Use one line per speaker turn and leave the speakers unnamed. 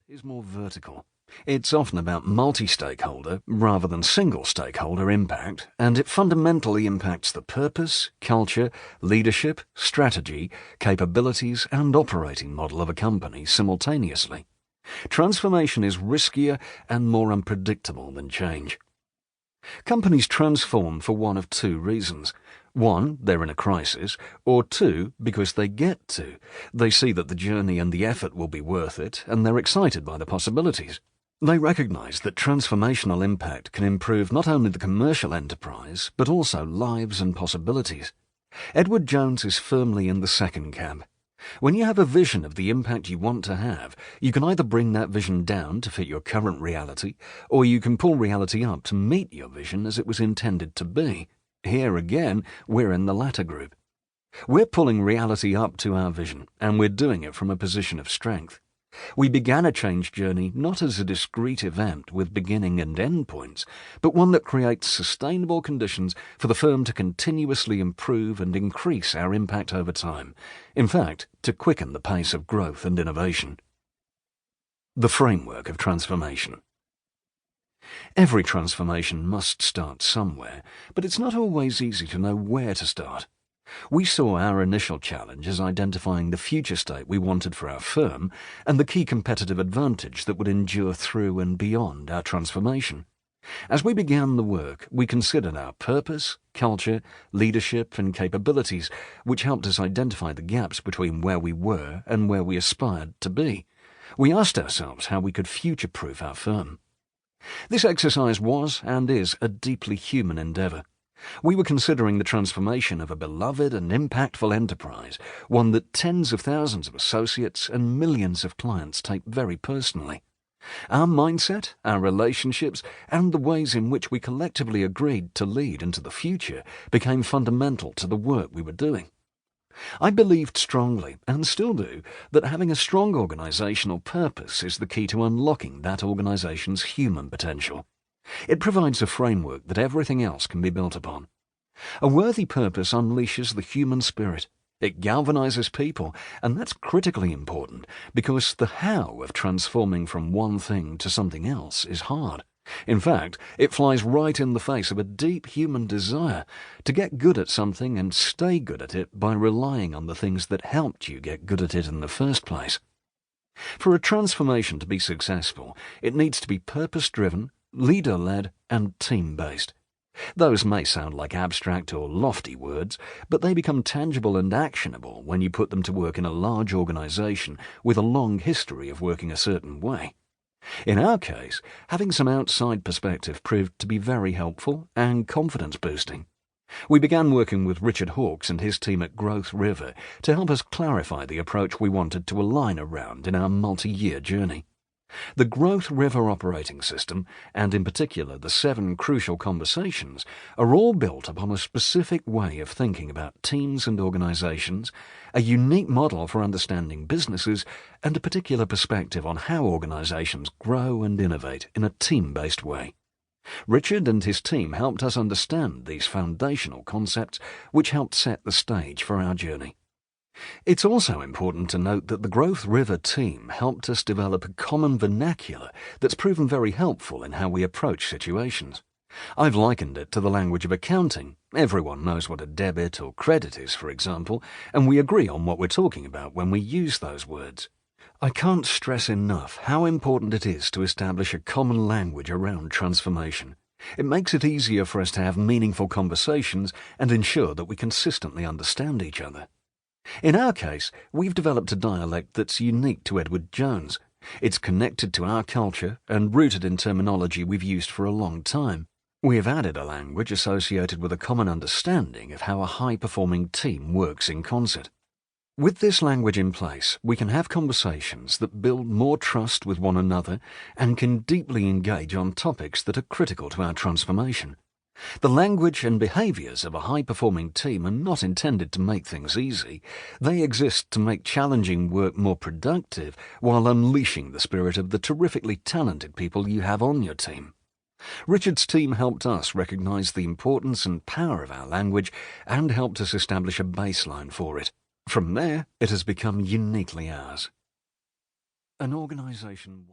is more vertical. It's often about multi-stakeholder rather than single-stakeholder impact, and it fundamentally impacts the purpose, culture, leadership, strategy, capabilities, and operating model of a company simultaneously. Transformation is riskier and more unpredictable than change. Companies transform for one of two reasons. One, they're in a crisis, or two, because they get to. They see that the journey and the effort will be worth it, and they're excited by the possibilities. They recognize that transformational impact can improve not only the commercial enterprise, but also lives and possibilities. Edward Jones is firmly in the second camp. When you have a vision of the impact you want to have, you can either bring that vision down to fit your current reality, or you can pull reality up to meet your vision as it was intended to be. Here again, we're in the latter group. We're pulling reality up to our vision, and we're doing it from a position of strength. We began a change journey not as a discrete event with beginning and end points, but one that creates sustainable conditions for the firm to continuously improve and increase our impact over time. In fact, to quicken the pace of growth and innovation. The framework of transformation. Every transformation must start somewhere, but it's not always easy to know where to start. We saw our initial challenge as identifying the future state we wanted for our firm and the key competitive advantage that would endure through and beyond our transformation. As we began the work, we considered our purpose, culture, leadership, and capabilities, which helped us identify the gaps between where we were and where we aspired to be. We asked ourselves how we could future-proof our firm. This exercise was and is a deeply human endeavor. We were considering the transformation of a beloved and impactful enterprise, one that tens of thousands of associates and millions of clients take very personally. Our mindset, our relationships, and the ways in which we collectively agreed to lead into the future became fundamental to the work we were doing. I believed strongly, and still do, that having a strong organizational purpose is the key to unlocking that organization's human potential. It provides a framework that everything else can be built upon. A worthy purpose unleashes the human spirit. It galvanizes people, and that's critically important because the how of transforming from one thing to something else is hard. In fact, it flies right in the face of a deep human desire to get good at something and stay good at it by relying on the things that helped you get good at it in the first place. For a transformation to be successful, it needs to be purpose-driven, leader-led, and team-based. Those may sound like abstract or lofty words, but they become tangible and actionable when you put them to work in a large organization with a long history of working a certain way. In our case, having some outside perspective proved to be very helpful and confidence-boosting. We began working with Richard Hawkes and his team at Growth River to help us clarify the approach we wanted to align around in our multi-year journey. The Growth River operating system, and in particular the 7 crucial conversations, are all built upon a specific way of thinking about teams and organizations, a unique model for understanding businesses, and a particular perspective on how organizations grow and innovate in a team-based way. Richard and his team helped us understand these foundational concepts, which helped set the stage for our journey. It's also important to note that the Growth River team helped us develop a common vernacular that's proven very helpful in how we approach situations. I've likened it to the language of accounting. Everyone knows what a debit or credit is, for example, and we agree on what we're talking about when we use those words. I can't stress enough how important it is to establish a common language around transformation. It makes it easier for us to have meaningful conversations and ensure that we consistently understand each other. In our case, we've developed a dialect that's unique to Edward Jones. It's connected to our culture and rooted in terminology we've used for a long time. We have added a language associated with a common understanding of how a high-performing team works in concert. With this language in place, we can have conversations that build more trust with one another and can deeply engage on topics that are critical to our transformation. The language and behaviors of a high-performing team are not intended to make things easy. They exist to make challenging work more productive while unleashing the spirit of the terrifically talented people you have on your team. Richard's team helped us recognize the importance and power of our language and helped us establish a baseline for it. From there, it has become uniquely ours. An organization